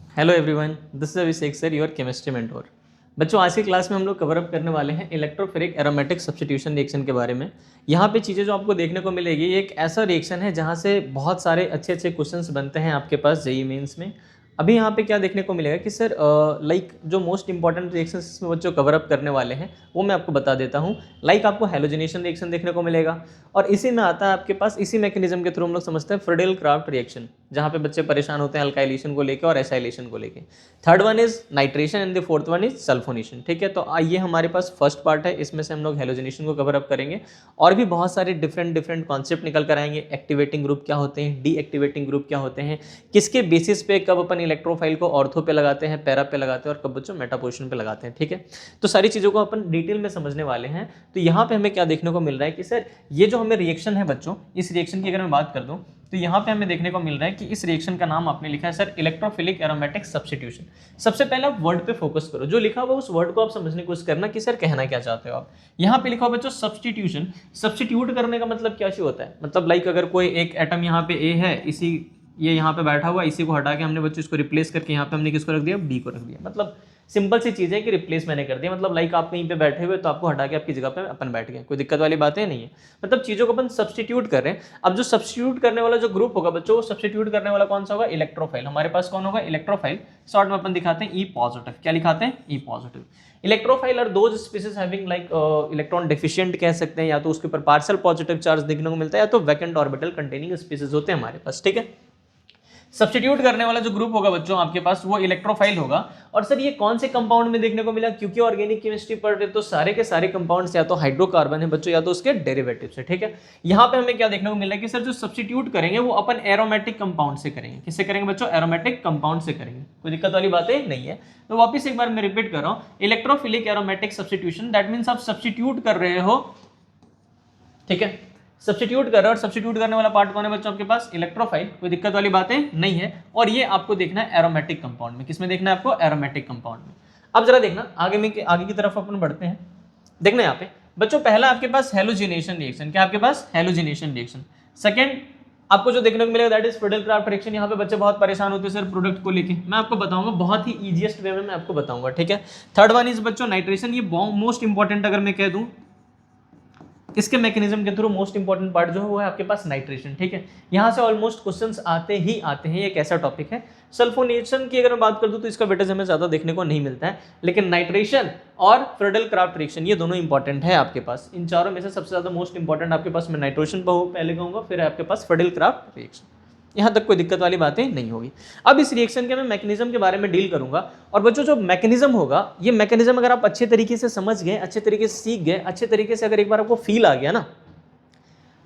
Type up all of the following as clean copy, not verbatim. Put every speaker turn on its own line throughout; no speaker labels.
Hello everyone, this is Abhishek sir, your chemistry mentor. बच्चों, आज की क्लास में हम लोग कवर अप करने वाले हैं इलेक्ट्रोफेरिक एरोमेटिक सब्स्टिट्यूशन रिएक्शन के बारे में। यहाँ पे चीज़ें जो आपको देखने को मिलेगी, ये एक ऐसा रिएक्शन है जहाँ से बहुत सारे अच्छे अच्छे क्वेश्चंस बनते हैं आपके पास जेईई मेंस में। अभी यहाँ पे क्या देखने को मिलेगा कि सर लाइक जो मोस्ट इंपॉर्टेंट रिएक्शंस इसमें बच्चों कवर अप करने वाले हैं वो मैं आपको बता देता हूँ। लाइक आपको हेलोजिनेशन रिएक्शन देखने को मिलेगा और इसी में आता है आपके पास, इसी मैकेनिज्म के थ्रू हम लोग समझते हैं फ्रीडेल क्राफ्ट रिएक्शन, जहाँ पे बच्चे परेशान होते हैं अल्काइलेशन को लेकर और एसाइलेशन को लेकर। Third one is nitration and the fourth one is sulphonation. ठीक है, तो ये हमारे पास फर्स्ट पार्ट है, इसमें से हम लोग हेलोजिनेशन को कवर अप करेंगे और भी बहुत सारे डिफरेंट कॉन्सेप्ट निकल कर आएंगे। एक्टिवेटिंग ग्रुप क्या होते हैं, डीएक्टिवेटिंग ग्रुप क्या होते हैं, किसके बेसिस पे कब अपन इलेक्ट्रोफाइल को ऑर्थो पे लगाते हैं, पैरा पे लगाते हैं और कब बच्चों मेटा पोजीशन पे लगाते हैं। ठीक है, तो सारी चीज़ों को अपन डिटेल में समझने वाले हैं। तो यहाँ पे हमें क्या देखने को मिल रहा है कि सर ये जो हमें रिएक्शन है बच्चों, इस रिएक्शन की अगर मैं बात कर दूं तो यहाँ पे हमें देखने को मिल रहा है कि इस रिएक्शन का नाम आपने लिखा है सर इलेक्ट्रोफिलिक एरोमेटिक सब्स्टिट्यूशन। सबसे पहले आप वर्ड पे फोकस करो, जो लिखा हुआ उस वर्ड को आप समझने की कोशिश करना कि सर कहना क्या चाहते हो आप। यहाँ पे लिखा हुआ बच्चों सब्स्टिट्यूशन। सब्स्टिट्यूट करने का मतलब क्या चीज होता है, मतलब लाइक अगर कोई एक एटम यहाँ पे ए है, इसी ये यहाँ पे बैठा हुआ, इसी को हटा के हमने बच्चों इसको रिप्लेस करके यहाँ पे हमने किसको रख दिया, बी को रख दिया। मतलब सिंपल सी चीज़ है कि रिप्लेस मैंने कर दिया। मतलब लाइक आप कहीं पे बैठे हुए तो आपको हटा के आपकी जगह पे अपन बैठ गए, कोई दिक्कत वाली बातें नहीं है। मतलब चीज़ों को अपन सब्स्टिट्यूट कर रहे हैं। अब जो सब्स्टिट्यूट करने वाला जो ग्रुप होगा बच्चों, वो सब्स्टिट्यूट करने वाला कौन सा होगा, इलेक्ट्रोफाइल। हमारे पास कौन होगा, इलेक्ट्रोफाइल। शॉर्ट में अपन दिखाते हैं ई पॉजिटिव। क्या लिखाते हैं, ई पॉजिटिव। इलेक्ट्रोफाइल और those species having like electron deficient कह सकते हैं, या तो उसके ऊपर पार्शियल पॉजिटिव चार्ज देखने को मिलता है, या तो वैकेंट ऑर्बिटल कंटेनिंग स्पीसीज होते हैं हमारे पास। ठीक है, सब्स्टिट्यूट करने वाला जो ग्रुप होगा बच्चों आपके पास, वो इलेक्ट्रोफाइल होगा। और सर ये कौन से कंपाउंड में देखने को मिला, क्योंकि ऑर्गेनिक केमिस्ट्री पढ़ रहे तो सारे के सारे कंपाउंड्स या तो हाइड्रोकार्बन है बच्चों, या तो उसके डेरिवेटिव्स है। ठीक है, यहाँ पे हमें क्या देखने को मिला है कि सर जो सब्स्टिट्यूट करेंगे वो अपन एरोमेटिक कंपाउंड से करेंगे। किससे करेंगे बच्चों, एरोमेटिक कंपाउंड से करेंगे। कोई दिक्कत वाली बातें नहीं है। तो वापिस एक बार मैं रिपीट कर रहा हूँ, electrophilic aromatic substitution, that means आप सब्स्टिट्यूट कर रहे हो। ठीक है, सब्स्टिट्यूट कर रहे हो, और सब्स्टिट्यूट करने वाला पार्ट कौन है बच्चों आपके पास, इलेक्ट्रोफाइल। कोई दिक्कत वाली बातें नहीं है। और ये आपको देखना है एरोमेटिक कंपाउंड में। किसमें देखना है आपको, एरोमेटिक कंपाउंड में। अब जरा देखना आगे की तरफ अपन बढ़ते हैं। देखना यहाँ पे बच्चों, पहला आपके पास हेलोजिनेशन रिएक्शन। क्या आपके पास, हेलोजिनेशन रिएक्शन। सेकंड आपको जो देखने को मिलेगा that is Friedel craft reaction. यहाँ पे बच्चे बहुत परेशान होते हैं सर प्रोडक्ट को लेके, मैं आपको बताऊंगा बहुत ही इजीएस्ट वे में मैं आपको बताऊंगा। ठीक है, थर्ड वन इज बच्चों नाइट्रेशन। ये मोस्ट इंपॉर्टेंट अगर मैं कह दूं, इसके मैकेनिज्म के थ्रू मोस्ट इंपॉर्टेंट पार्ट जो है वो है आपके पास नाइट्रेशन। ठीक है, यहाँ से ऑलमोस्ट क्वेश्चंस आते ही आते हैं। ये एक ऐसा टॉपिक है। सल्फोनेशन की अगर मैं बात कर दूं तो इसका वेटेज हमें ज्यादा देखने को नहीं मिलता है, लेकिन नाइट्रेशन और फ्रीडेल क्राफ्ट रिएक्शन ये दोनों इंपॉर्टेंट है आपके पास। इन चारों में से सबसे ज्यादा मोस्ट इंपॉर्टेंट आपके पास मैं नाइट्रेशन पहले कहूंगा, फिर है आपके पास फ्रीडेल क्राफ्ट रिएक्शन। यहाँ तक कोई दिक्कत वाली बातें नहीं होगी। अब इस रिएक्शन के मैं मैकेनिज्म के बारे में डील करूंगा। और बच्चों जो मैकेनिज्म होगा, ये मैकेनिज्म अगर आप अच्छे तरीके से समझ गए, अच्छे तरीके से सीख गए, अच्छे तरीके से अगर एक बार आपको फील आ गया ना,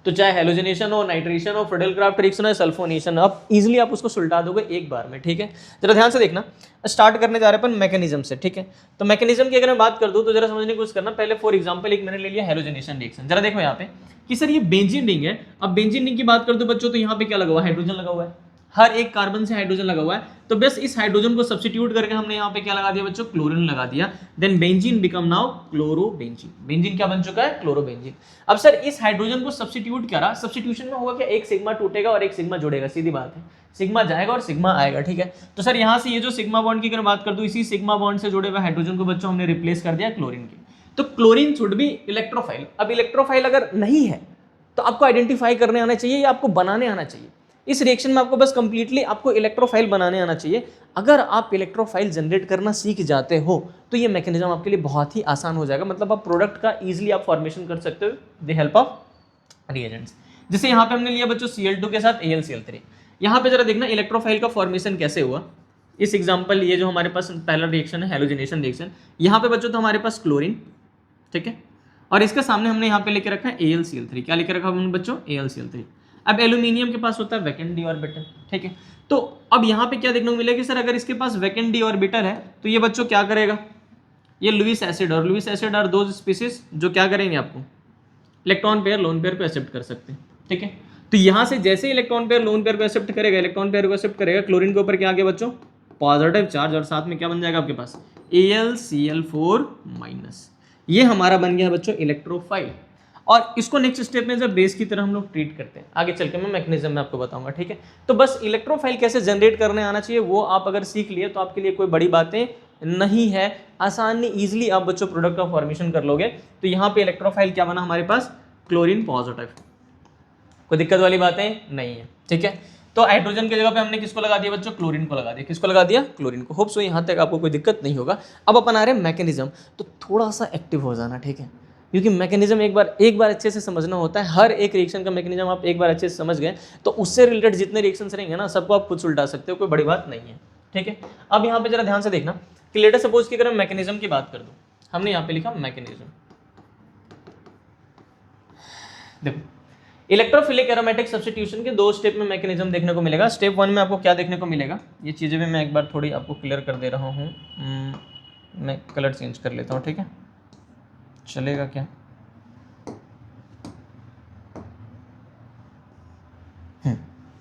तो चाहे हेलोजिनेशन हो, नाइट्रेशन हो, फ्रीडेल क्राफ्ट रिएक्शन हो, सल्फोनेशन, अब इजीली आप उसको सुलटा दोगे एक बार में। ठीक है, जरा ध्यान से देखना। स्टार्ट करने जा रहे हैं अपन मैकेनिज्म से। ठीक है, तो मैकेनिज्म की अगर मैं बात कर दूं तो जरा समझने की कोशिश करना। पहले फॉर एग्जांपल एक मैंने ले लिया हेलोजिनेशन रिएक्शन। जरा देखो यहाँ पे कि सर ये बेंजीन रिंग है। अब बेंजीन रिंग की बात कर दो बच्चों, तो यहाँ पे क्या लगा हुआ है, हाइड्रोजन लगा हुआ है। हर एक कार्बन से हाइड्रोजन लगा हुआ है, तो बस इस हाइड्रोजन को सब्स्टिट्यूट करके हमने यहाँ पे क्या लगा दिया बच्चों, क्लोरीन लगा दिया। Then benzene become now chlorobenzene. Benzene क्या बन चुका है, क्लोरोबेंजीन। अब सर इस हाइड्रोजन को सब्स्टिट्यूट करा, सब्स्टिट्यूशन में होगा क्या, एक सिग्मा टूटेगा और एक सिग्मा जुड़ेगा, सीधी बात है। सिग्मा जाएगा और सिग्मा आएगा। ठीक है, तो सर यहाँ से ये जो सिग्मा बॉन्ड की अगर बात कर दूं, इसी सिग्मा बॉन्ड से जुड़े हुए हाइड्रोजन को बच्चों हमने रिप्लेस कर दिया क्लोरीन के। तो क्लोरीन शुड बी इलेक्ट्रोफाइल। अब इलेक्ट्रोफाइल अगर नहीं है तो आपको आइडेंटिफाई करने आना चाहिए या आपको बनाने आना चाहिए। इस रिएक्शन में आपको बस कंप्लीटली आपको इलेक्ट्रोफाइल बनाने आना चाहिए। अगर आप इलेक्ट्रोफाइल जनरेट करना सीख जाते हो तो ये मैकेनिज्म आपके लिए बहुत ही आसान हो जाएगा। मतलब आप प्रोडक्ट का इजीली आप फॉर्मेशन कर सकते हो विद हेल्प ऑफ रिएजेंट्स। जैसे यहाँ पे हमने लिया बच्चों Cl2 के साथ AlCl3। यहाँ पे जरा देखना इलेक्ट्रोफाइल का फॉर्मेशन कैसे हुआ। इस एग्जाम्पल ये जो हमारे पास पहला रिएक्शन है हेलोजिनेशन रिएक्शन, यहाँ पे बच्चों तो हमारे पास क्लोरीन, ठीक है, और इसके सामने हमने यहाँ पे लेके रखा है AlCl3। क्या लेके रखा हमने बच्चों, AlCl3। अब एल्यूमिनियम के पास होता है वैकेंट डी ऑर्बिटल। ठीक है, तो अब यहाँ पे क्या देखने को मिलेगा कि सर अगर इसके पास वैकेंट डी ऑर्बिटल है तो ये बच्चों क्या करेगा, ये लुईस एसिड और लुईस एसिड आर दो स्पीसीज जो क्या करेंगे, आपको इलेक्ट्रॉन पेयर लोन पेयर को एक्सेप्ट कर सकते हैं। ठीक है, तो यहाँ से जैसे इलेक्ट्रॉन पेयर लोन पेयर को एक्सेप्ट करेगा, इलेक्ट्रॉन पेयर को एक्सेप्ट करेगा, क्लोरीन के ऊपर क्या आ गया बच्चों, पॉजिटिव चार्ज, और साथ में क्या बन जाएगा आपके पास AlCl4-। ये हमारा बन गया बच्चों इलेक्ट्रोफाइल। और इसको नेक्स्ट स्टेप में जब बेस की तरह हम लोग ट्रीट करते हैं, आगे चल के मैं मैकेनिज्म में आपको बताऊंगा, ठीक है। तो बस इलेक्ट्रोफाइल कैसे जनरेट करने आना चाहिए वो आप अगर सीख लिए तो आपके लिए कोई बड़ी बातें नहीं है, आसानी ईजिली आप बच्चों प्रोडक्ट का फॉर्मेशन कर लोगे। तो यहाँ पे इलेक्ट्रोफाइल क्या बना हमारे पास, क्लोरीन पॉजिटिव, कोई दिक्कत वाली बातें नहीं है, ठीक है। तो हाइड्रोजन की जगह पे हमने किसको लगा दिया बच्चों, क्लोरीन को लगा दिया, किसको लगा दिया, क्लोरीन को। होप सो यहाँ तक आपको कोई दिक्कत नहीं होगा। अब अपन आ रहे हैं मैकेनिज्म, तो थोड़ा सा एक्टिव हो जाना, ठीक है, क्योंकि मैकेनिज्म एक बार अच्छे से समझना होता है। हर एक रिएक्शन का मैकेनिज्म आप एक बार अच्छे से समझ गए तो उससे रिलेटेड जितने रिएक्शंस रहेंगे ना सबको आप खुद सुलटा सकते हो, कोई बड़ी बात नहीं है, ठीक है। अब यहाँ पे जरा ध्यान से देखना कि लेटर सपोज की अगर मैं मैकेनिज्म की बात कर दूं, हमने यहाँ पे लिखा मैकेनिज्म। देखो इलेक्ट्रोफिलिक एरोमेटिक सब्स्टिट्यूशन के 2 स्टेप में मैकेनिज्म देखने को मिलेगा। स्टेप 1 में आपको क्या देखने को मिलेगा, ये चीज़ें भी मैं एक बार थोड़ी आपको क्लियर कर दे रहा हूँ। मैं कलर चेंज कर लेता हूँ, ठीक है, चलेगा क्या।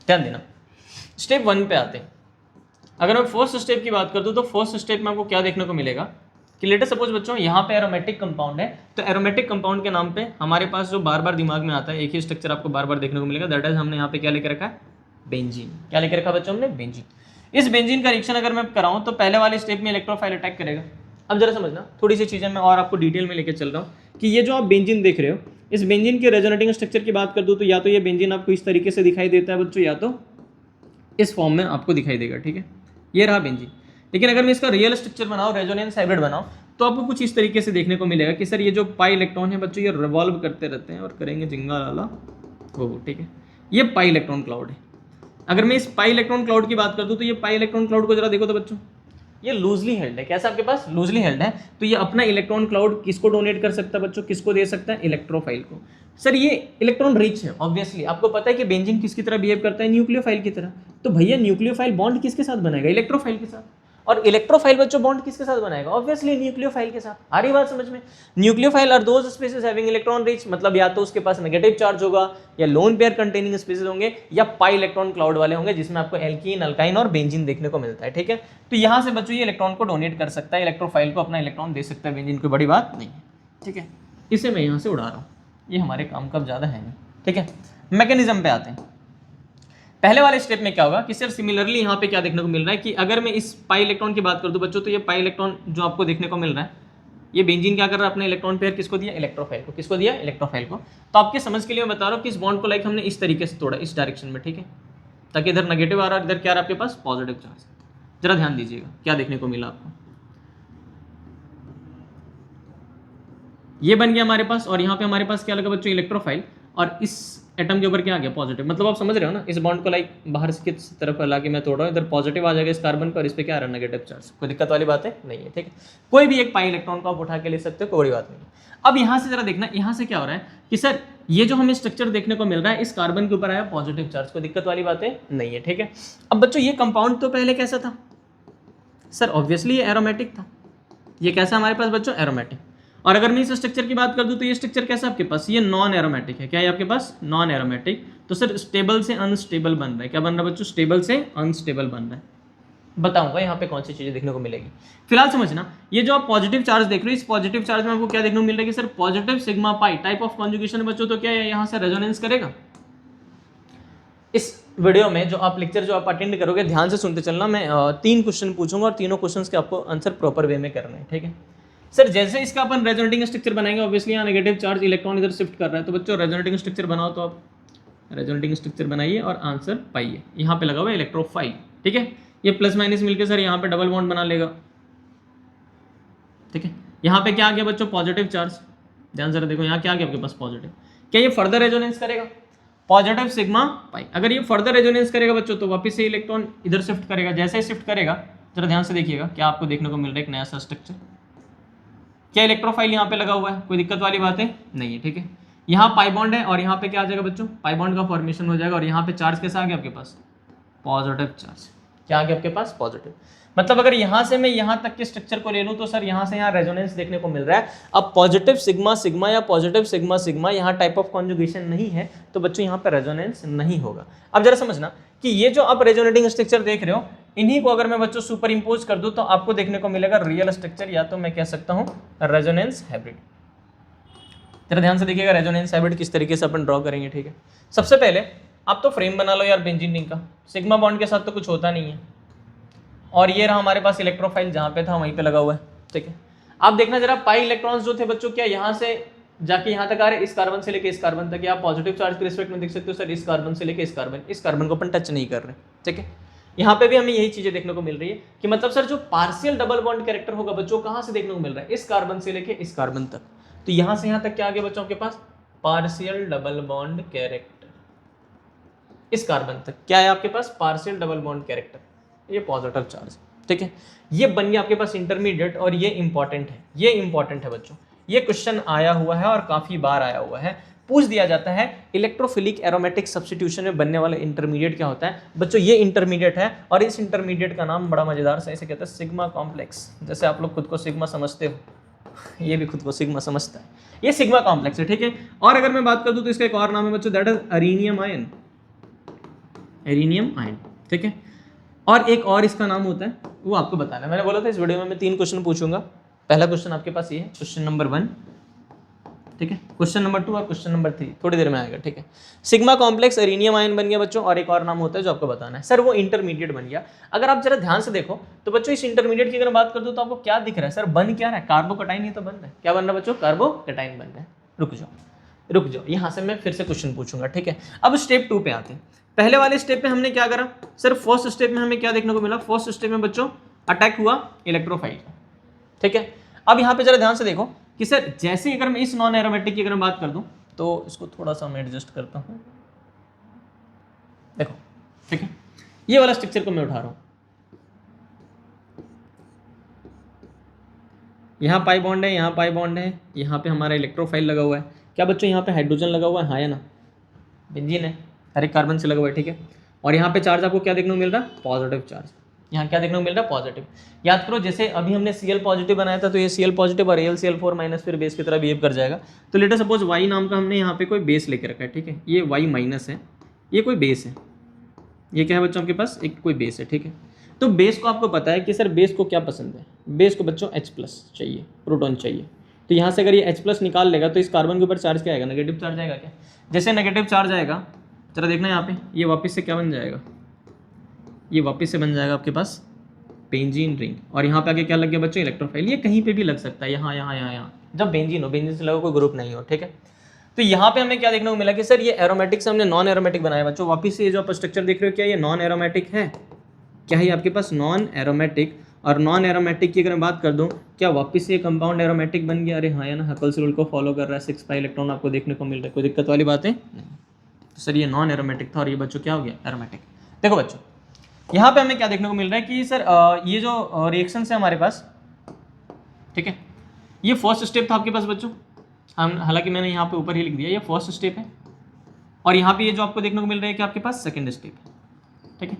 ध्यान देना, स्टेप 1 पे आते हैं। अगर मैं फर्स्ट स्टेप की बात कर दूं तो फर्स्ट स्टेप में आपको क्या देखने को मिलेगा कि लेटर सपोज बच्चों यहाँ पे एरोमेटिक कंपाउंड है, तो एरोमेटिक कंपाउंड के नाम पे हमारे पास जो बार बार दिमाग में आता है एक ही स्ट्रक्चर आपको बार बार देखने को मिलेगा, दैट इज हमने यहाँ पे क्या लेकर रखा है, बेंजीन। क्या लेकर रखा बच्चों हमने, बेंजीन। इस बेंजीन का रिएक्शन अगर मैं कराऊँ तो पहले वाले स्टेप में इलेक्ट्रोफाइल अटैक करेगा। अब जरा समझना, थोड़ी सी चीज़ें मैं और आपको डिटेल में लेकर चल रहा हूँ कि ये जो आप बेंजीन देख रहे हो, इस बेंजीन के रेजोनेटिंग स्ट्रक्चर की बात कर दूँ तो या तो ये बेंजीन आपको इस तरीके से दिखाई देता है बच्चों, या तो इस फॉर्म में आपको दिखाई देगा, ठीक है, ये रहा बेंजीन। लेकिन अगर मैं इसका रियल स्ट्रक्चर बनाऊँ, रेजोनेंस हाइब्रिड बनाऊँ, तो आपको कुछ इस तरीके से देखने को मिलेगा कि सर ये जो पाई इलेक्ट्रॉन है बच्चों ये रिवॉल्व करते रहते हैं और करेंगे जिंगा लाला हो, ठीक है, ये पाई इलेक्ट्रॉन क्लाउड है। अगर मैं इस पाई इलेक्ट्रॉन क्लाउड की बात कर दूं तो ये पाई इलेक्ट्रॉन क्लाउड को जरा देखो तो बच्चों ये लूजली हेल्ड है। कैसा आपके पास, लूजली हेल्ड है। तो ये अपना इलेक्ट्रॉन क्लाउड किसको डोनेट कर सकता है बच्चों, किसको दे सकता है, इलेक्ट्रोफाइल को। सर ये इलेक्ट्रॉन रिच है, ऑब्वियसली आपको पता है कि बेंजीन किसकी तरह बिहेव करता है, न्यूक्लियोफाइल की तरह। तो भैया न्यूक्लियोफाइल बॉन्ड किसके साथ बनाएगा, इलेक्ट्रोफाइल के साथ। और इलेक्ट्रोफाइल बच्चों बॉन्ड किसके साथ बनाएगा, ऑब्वियसली न्यूक्लियोफाइल के साथ। आ रही बात समझ में। Nucleophile are those species having electron rich, मतलब या तो उसके पास नेगेटिव चार्ज होगा, या लोन पेयर कंटेनिंग स्पीसीज होंगे, या पाई इलेक्ट्रॉन क्लाउड वाले होंगे जिसमें आपको एल्कीन, अल्काइन और बेंजीन देखने को मिलता है, ठीक है। तो यहाँ से बच्चों ये इलेक्ट्रॉन को डोनेट कर सकता है, इलेक्ट्रोफाइल को अपना इलेक्ट्रॉन दे सकता है, बेंजीन कोई बड़ी बात नहीं है, ठीक है। इसे मैं यहाँ से उड़ा रहा हूँ, ये हमारे काम का ज़्यादा है नहीं, ठीक है। मैकेनिज्म पे आते हैं। पहले वाले स्टेप में क्या होगा कि सर सिमिलरली यहाँ पे क्या देखने को मिल रहा है कि अगर मैं इस पाई इलेक्ट्रॉन की बात कर दूं बच्चों, तो ये पाई इलेक्ट्रॉन जो आपको देखने को मिल रहा है, ये बेंजीन क्या कर रहा है, अपने इलेक्ट्रॉन पेयर किसको दिया, इलेक्ट्रोफाइल को। किसको दिया, इलेक्ट्रोफाइल को। तो आपके समझ के लिए मैं बता रहा हूँ कि इस बॉन्ड को लाइक हमने इस तरीके से तोड़ा, इस डायरेक्शन में, ठीक है, ताकि इधर नेगेटिव आ रहा है, इधर क्या आ रहा है आपके पास, पॉजिटिव चार्ज। जरा ध्यान दीजिएगा क्या देखने को मिला आपको, ये बन गया हमारे पास, और यहाँ पे हमारे पास क्या लगा बच्चों, इलेक्ट्रोफाइल, और इस एटम के ऊपर क्या आ गया, पॉजिटिव। मतलब आप समझ रहे हो ना, इस बॉन्ड को लाइक बाहर की तरफ ला के मैं तोड़ रहा हूँ, इधर पॉजिटिव आ जाएगा इस कार्बन पर, इस पे क्या आ रहा है, नेगेटिव चार्ज। कोई दिक्कत वाली बात है नहीं है, ठीक है। कोई भी एक पाई इलेक्ट्रॉन को आप उठा के ले सकते हो, कोई बड़ी बात नहीं। अब यहाँ से जरा देखना, यहाँ से क्या हो रहा है कि सर ये जो हमें स्ट्रक्चर देखने को मिल रहा है, इस कार्बन के ऊपर आया पॉजिटिव चार्ज, कोई दिक्कत वाली बात है नहीं है, ठीक है। अब बच्चों ये कंपाउंड तो पहले कैसा था, सर ऑब्वियसली ये एरोमेटिक था। ये कैसा हमारे पास बच्चों, एरोमेटिक। और अगर मैं इस स्ट्रक्चर की बात कर दूं तो ये स्ट्रक्चर कैसा आपके पास, ये नॉन एरोमेटिक है। क्या है आपके पास, नॉन एरोमेटिक। तो सर स्टेबल से अनस्टेबल बन रहा है, क्या बन रहा है बच्चों, स्टेबल से अनस्टेबल बन रहा है। बताऊंगा यहाँ पे कौन सी चीजें देखने को मिलेगी। फिलहाल समझना, ये जो आप पॉजिटिव चार्ज देख रहे हो, इस पॉजिटिव चार्ज में आपको क्या देखने को मिल रहा है कि sir positive sigma pi type of conjugation बच्चों, तो क्या है यहाँ से रेजोनेंस करेगा। इस वीडियो में जो आप लेक्चर जो आप अटेंड करोगे ध्यान से सुनते चलना, मैं 3 क्वेश्चन पूछूंगा और तीनों क्वेश्चंस के आपको आंसर प्रॉपर वे में करना है, ठीक है। सर जैसे इसका अपन रेजोनेटिंग स्ट्रक्चर बनाएंगे, ऑब्वियसली यहाँ नेगेटिव चार्ज इलेक्ट्रॉन इधर शिफ्ट कर रहा है, तो बच्चों रेजोनेटिंग स्ट्रक्चर बनाओ, तो आप रेजोनेटिंग स्ट्रक्चर बनाइए और आंसर पाइए। यहाँ पे लगा हुआ है इलेक्ट्रोफाइल, ठीक है। ये प्लस माइनस मिलकर सर यहाँ पे डबल बॉन्ड बना लेगा, ठीक है। यहाँ पे क्या आ गया बच्चों, पॉजिटिव चार्ज। ध्यान जरा देखो यहाँ क्या आ गया आपके पास, पॉजिटिव। क्या ये फर्दर रेजोनेंस करेगा, पॉजिटिव सिग्मा पाई। अगर ये फर्दर रेजोनेंस करेगा बच्चों तो वापस से इलेक्ट्रॉन इधर शिफ्ट करेगा। जैसे ही शिफ्ट करेगा, जरा ध्यान से देखिएगा क्या आपको देखने को मिल रहा है, एक नया सा स्ट्रक्चर। क्या इलेक्ट्रोफाइल यहाँ पे लगा हुआ है, कोई दिक्कत वाली बात है नहीं है, ठीक है। यहाँ पाई बॉन्ड है और यहाँ पे क्या आ जाएगा बच्चों, पाई बॉन्ड का फॉर्मेशन हो जाएगा। और यहाँ पे चार्ज कैसा आ गया आपके पास, पॉजिटिव चार्ज। क्या आ गया आपके पास, पॉजिटिव। मतलब अगर यहाँ से मैं यहाँ तक के स्ट्रक्चर को ले लूँ तो सर यहाँ से यहाँ रेजोनेंस देखने को मिल रहा है। अब पॉजिटिव सिग्मा सिग्मा या पॉजिटिव सिग्मा सिग्मा यहाँ टाइप ऑफ कॉन्जुगेशन नहीं है, तो बच्चों यहाँ पे रेजोनेंस नहीं होगा। अब जरा समझना कि ये जो आप रेजोनेटिंग स्ट्रक्चर देख रहे हो, इन्हीं को अगर मैं बच्चों सुपर इम्पोज कर दूं तो आपको देखने को मिलेगा रियल स्ट्रक्चर, या तो मैं कह सकता हूं रेजोनेंस हाइब्रिड। जरा ध्यान से देखिएगा रेजोनेंस हैबिट किस तरीके से अपन ड्रॉ करेंगे, ठीक है। सबसे पहले आप तो फ्रेम बना लो यार बेंजीन रिंग का, सिग्मा बॉन्ड के साथ तो कुछ होता नहीं है, और ये रहा हमारे पास इलेक्ट्रोफाइल, जहाँ पे था वहीं पे लगा हुआ है, ठीक है। आप देखना जरा पाई इलेक्ट्रॉन्स जो थे बच्चों, क्या यहाँ से जाके यहाँ तक आ रहे, इस कार्बन से लेके इस कार्बन तक, या आप पॉजिटिव चार्ज के रिस्पेक्ट में देख सकते हो सर, इस कार्बन से लेके इस कार्बन को अपन टच नहीं कर रहे, ठीक है। यहाँ पे भी हमें यही चीजें देखने को मिल रही है कि मतलब सर जो पार्शियल डबल बॉन्ड कैरेक्टर होगा बच्चों, कहाँ से देखने को मिल रहा है, इस कार्बन से लेके इस कार्बन तक, तो यहाँ से यहाँ तक क्या आ गया बच्चों के पास, पार्शियल डबल बॉन्ड कैरेक्टर। इस कार्बन तक क्या है आपके पास, पार्शियल डबल बॉन्ड कैरेक्टर, ये पॉजिटिव चार्ज, ठीक है। ये बन गया आपके पास इंटरमीडिएट, और ये इंपॉर्टेंट है, ये इंपॉर्टेंट है बच्चों, ये क्वेश्चन आया हुआ है और काफी बार आया हुआ है, पूछ दिया जाता है इलेक्ट्रोफिलिक एरोमेटिक सब्स्टिट्यूशन में बनने वाला इंटरमीडिएट क्या होता है बच्चों, ये इंटरमीडिएट है, और इस इंटरमीडिएट का नाम बड़ा मजेदार सा इसे कहते हैं सिग्मा कॉम्प्लेक्स। जैसे आप लोग खुद को सिग्मा समझते हो, ये भी खुद को सिग्मा समझता है, ये सिग्मा कॉम्प्लेक्स है, ठीक है। और अगर मैं बात कर दूं तो इसका एक और नाम है बच्चों, that is अरेनियम ion, arenium ion, ठीक है। और एक और इसका नाम होता है, वो आपको बताना है। मैंने बोला था इस वीडियो में मैं 3 क्वेश्चन पूछूंगा। पहला क्वेश्चन आपके पास ये है, क्वेश्चन नंबर 1, ठीक है। क्वेश्चन नंबर 2 और क्वेश्चन नंबर 3 थोड़ी देर में आएगा, ठीक है। सिग्मा कॉम्प्लेक्स अरेनियम आयन बन गया बच्चों, और एक और नाम होता है जो आपको बताना है, सर वो इंटरमीडिएट बन गया। अगर आप जरा ध्यान से देखो तो बच्चों इस इंटरमीडिएट की अगर बात कर दो तो आपको क्या दिख रहा है, सर बन क्या रहा है, कार्बोकटाइन ही तो बन रहा है। क्या बन रहा है बच्चों, कार्बोकटाइन बन रहा है। रुक जाओ, यहाँ से मैं फिर से क्वेश्चन पूछूंगा, ठीक है। अब स्टेप 2 पे आते हैं। पहले वाले स्टेप में हमने क्या करा, सर फर्स्ट स्टेप में हमें क्या देखने को मिला, फर्स्ट स्टेप में बच्चों अटैक हुआ इलेक्ट्रोफाइल, ठीक है। अब यहाँ पे जरा ध्यान से देखो कि सर जैसे अगर मैं इस नॉन एरोमेटिक की अगर मैं बात कर दूं तो इसको थोड़ा सा मैं एडजस्ट करता हूं, देखो, ठीक है। ये वाला स्ट्रक्चर को मैं उठा रहा हूं, यहाँ पाई बॉन्ड है, यहाँ पाई बॉन्ड है, यहाँ पे हमारा इलेक्ट्रोफाइल लगा हुआ है। क्या बच्चों यहाँ पे हाइड्रोजन लगा हुआ है, हाँ या ना, बेंजीन है, हर एक कार्बन से लगा हुआ है, ठीक है। और यहाँ पे चार्ज आपको क्या देखने को मिल रहा है, पॉजिटिव चार्ज। यहाँ क्या देखने को मिल रहा है, पॉजिटिव। याद करो जैसे अभी हमने Cl पॉजिटिव बनाया था, तो ये Cl पॉजिटिव और AlCl4 माइनस फिर बेस की तरह बिहेव कर जाएगा। तो लेट अस सपोज Y नाम का हमने यहाँ पे कोई बेस लेके रखा है, ठीक है। ये Y माइनस है, ये कोई बेस है, ये क्या है बच्चों आपके पास, एक कोई बेस है, ठीक है। तो बेस को आपको पता है कि सर बेस को क्या पसंद है, बेस को बच्चों H+ चाहिए, प्रोटॉन चाहिए। तो यहाँ से अगर ये H+ निकाल लेगा तो इस कार्बन के ऊपर चार्ज क्या आएगा, नेगेटिव चार्ज आएगा। क्या, जैसे नेगेटिव चार्ज आएगा, जरा देखना यहाँ पे, ये वापस से क्या बन जाएगा, ये वापस से बन जाएगा आपके पास बेंजीन रिंग, और यहाँ पे आगे क्या लग गया बच्चों, इलेक्ट्रोफाइल। ये कहीं पे भी लग सकता है, यहाँ यहाँ यहाँ यहाँ, जब बेंजीन हो, बेंजीन से लगा कोई ग्रुप नहीं हो, ठीक है। तो यहाँ पे हमें क्या देखने को मिला कि सर ये एरोमेटिक से हमने नॉन एरोमेटिक बनाया बच्चों। वापस से ये जो आप स्ट्रक्चर देख रहे हो, क्या ये नॉन एरोमेटिक है, क्या है आपके पास नॉन एरोमेटिक। और नॉन एरोमेटिक की अगर मैं बात कर दूं, क्या वापस से ये कंपाउंड एरोमेटिक बन गया, अरे हाँ या ना, हकल्स रूल को फॉलो कर रहा है, 6 pi इलेक्ट्रॉन आपको देखने को मिल रहा है, कोई दिक्कत वाली बात है नहीं। तो सर ये नॉन एरोमेटिक था और ये बच्चों क्या हो गया, एरोमेटिक। देखो बच्चों यहाँ पे हमें क्या देखने को मिल रहा है कि सर ये जो रिएक्शन है हमारे पास, ठीक है, ये फर्स्ट स्टेप था आपके पास बच्चों। हम हालांकि मैंने यहाँ पे ऊपर ही लिख दिया, ये फर्स्ट स्टेप है, और यहाँ पे ये जो आपको देखने को मिल रहा है कि आपके पास सेकंड स्टेप है, ठीक है।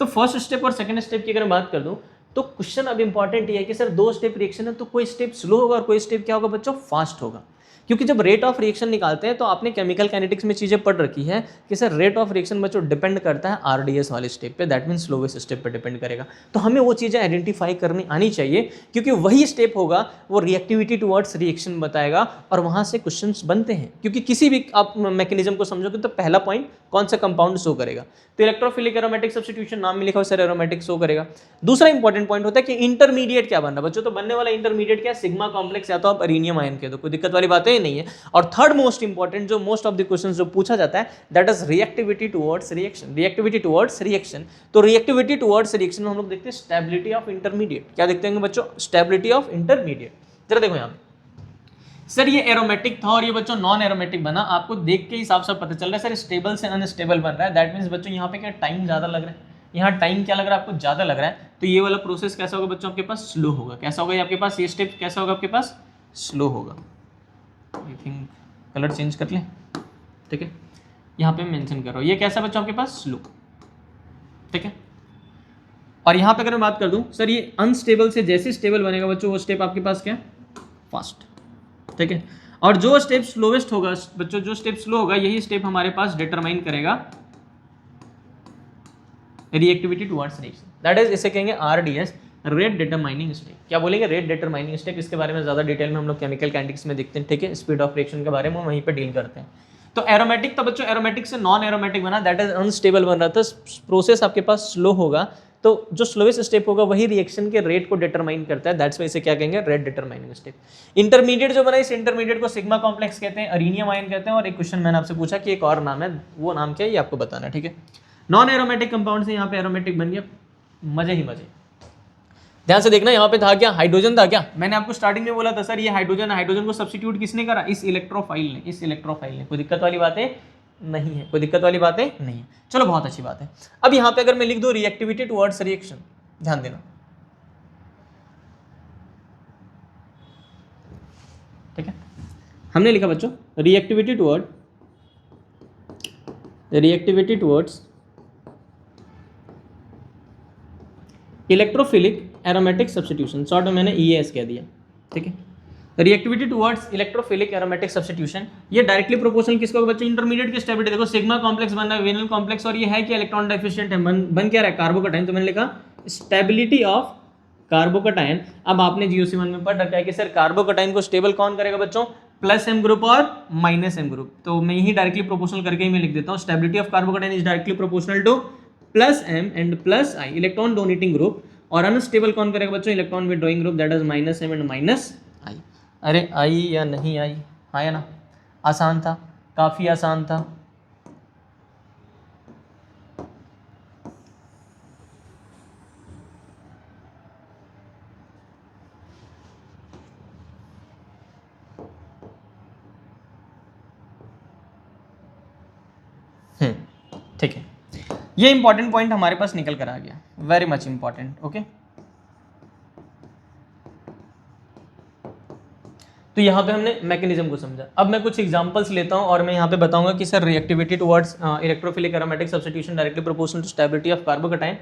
तो फर्स्ट स्टेप और सेकंड स्टेप की अगर मैं बात कर दूं तो क्वेश्चन अब इंपॉर्टेंट ये है कि सर 2 स्टेप रिएक्शन है, तो कोई स्टेप स्लो होगा और कोई स्टेप क्या होगा बच्चों, फास्ट होगा। क्योंकि जब रेट ऑफ रिएक्शन निकालते हैं तो आपने केमिकल काइनेटिक्स में चीज़ें पढ़ रखी है कि सर रेट ऑफ रिएक्शन बच्चों डिपेंड करता है RDS वाले स्टेप पे, दैट मीन्स स्लोवेस्ट स्टेप पे डिपेंड करेगा। तो हमें वो चीज़ें आइडेंटिफाई करनी आनी चाहिए, क्योंकि वही स्टेप होगा वो रिएक्टिविटी टुवर्ड्स रिएक्शन बताएगा और वहाँ से क्वेश्चन बनते हैं। क्योंकि किसी भी आप मैकेनिज्म को समझोगे तो पहला पॉइंट कौन सा कंपाउंड शो करेगा, तो इलेक्ट्रोफिलिक एरोमेटिक सब्स्टिट्यूशन नाम में लिखा हो सर, एरोमेटिक शो करेगा। दूसरा इंपॉर्टेंट पॉइंट होता है कि इंटरमीडिएट क्या बन रहा है बच्चों, तो बनने वाला इंटरमीडिएट क्या, सिग्मा कॉम्प्लेक्स या तो आप अरेनियम आयन कह दो, कोई दिक्कत वाली बात ही नहीं है। और थर्ड मोस्ट इंपॉर्टेंट जो मोस्ट ऑफ द क्वेश्चंस जो पूछा जाता है, that is reactivity towards reaction, reactivity towards reaction. तो रिएक्टिविटी टुवर्ड्स रिएक्शन में हम लोग देखते हैं स्टेबिलिटी ऑफ इंटरमीडिएट। क्या देखते हैं बच्चों, स्टेबिलिटी ऑफ इंटरमीडिएट। जरा देखो यहाँ पे सर ये एरोमेटिक था और ये बच्चों नॉन एरोमेटिक बना, आपको देख के हिसाब से पता चल रहा है सर स्टेबल से अनस्टेबल बन रहा है। दैट मीन्स बच्चों यहाँ पे क्या टाइम ज़्यादा लग रहा है, यहाँ टाइम क्या लग रहा है आपको, ज़्यादा लग रहा है। तो ये वाला प्रोसेस कैसा होगा बच्चों आपके पास, स्लो होगा। कैसा होगा ये आपके पास, ये स्टेप कैसा होगा आपके पास, स्लो होगा। आई थिंक कलर चेंज कर लें, ठीक है, यहाँ पे मेंशन कर रहा हूँ, ये कैसा बच्चों आपके पास, स्लो, ठीक है। और यहाँ पे अगर मैं बात कर दूँ सर ये अनस्टेबल से जैसे स्टेबल बनेगा बच्चों, वो स्टेप आपके पास क्या, फास्ट, ठीक है। और जो स्टेप स्लोवेस्ट होगा बच्चों, जो स्टेप स्लो होगा यही स्टेप हमारे पास डिटरमाइन करेगा reactivity towards reaction, that is इसे कहेंगे RDS। Rate determining step. क्या बोलेंगे? Rate determining step. इसके बारे में ज़्यादा डिटेल में हम लोग केमिकल काइनेटिक्स में देखते हैं, ठीक है। स्पीड ऑफ रिएक्शन के बारे में वहीं पे डील करते हैं। तो एरोमेटिक था बच्चों, एरोमेटिक से नॉन एरोमेटिक बना, दैट इज अनस्टेबल बन रहा था, प्रोसेस आपके पास स्लो होगा, तो जो स्लोएस्ट स्टेप होगा वही रिएक्शन के रेट को डिटरमाइन करता है, दैट्स वाई इसे क्या कहेंगे? Rate determining step. इंटरमीडिएट जो बना, इस इंटरमीडिएट को सिग्मा कॉम्प्लेक्स कहते हैं, अरीनियम आयन कहते हैं, और एक क्वेश्चन मैंने आपसे पूछा कि एक और नाम है, वो नाम क्या है ये आपको बताना है, ठीक है। नॉन एरोमेटिक कंपाउंड से यहाँ पे एरोमेटिक बन गया, मजे ही मजे। ध्यान से देखना, यहाँ पे था क्या? हाइड्रोजन था क्या? मैंने आपको स्टार्टिंग में बोला था सर ये हाइड्रोजन है, हाइड्रोजन को सब्स्टिट्यूट किसने करा? इस इलेक्ट्रोफाइल ने, इस इलेक्ट्रोफाइल ने। कोई दिक्कत वाली बात है? नहीं है, कोई दिक्कत वाली बातें नहीं है। चलो बहुत अच्छी बात है। अब यहाँ पे अगर मैं लिख दूं रिएक्टिविटी टुवर्ड्स रिएक्शन, ध्यान देना, ठीक है। हमने लिखा बच्चों reactivity towards electrophilic aromatic substitution, short में मैंने EAS कह दिया, ठीक है। Reactivity towards electrophilic aromatic substitution, ये डायरेक्टली प्रोपोर्शनल किसका होगा बच्चों? इंटरमीडिएट की स्टेबिलिटी। देखो सिग्मा कॉम्प्लेक्स बन रहा है, वेनल कॉम्प्लेक्स, और ये है कि इलेक्ट्रॉन डेफिशिएंट है, बन क्या रहा है? कार्बोकटायन। तो मैंने लिखा स्टेबिलिटी ऑफ कार्बोकटायन। अब आपने GOC1 में पढ़ रखा है कि सर कार्बोकटायन को स्टेबल कौन करेगा बच्चों? +M ग्रुप और -M ग्रुप। तो मैं यही डायरेक्टली प्रोपोर्शनल करके ही मैं लिख देता हूँ, stability of carbocation is directly proportional to +M and +I electron donating group, और अनस्टेबल कौन करेगा बच्चों? Electron withdrawing group, that is -M and -I। अरे आई या नहीं आई? हाँ या ना? आसान था, काफी आसान था। ठीक है, ये इंपॉर्टेंट पॉइंट हमारे पास निकल कर आ गया, वेरी मच इंपॉर्टेंट, ओके। तो यहाँ पे हमने मैकेनिज्म को समझा। अब मैं कुछ एग्जांपल्स लेता हूँ और मैं यहाँ पे बताऊंगा कि sir reactivity towards electrophilic aromatic substitution directly proportional to stability of carbocation,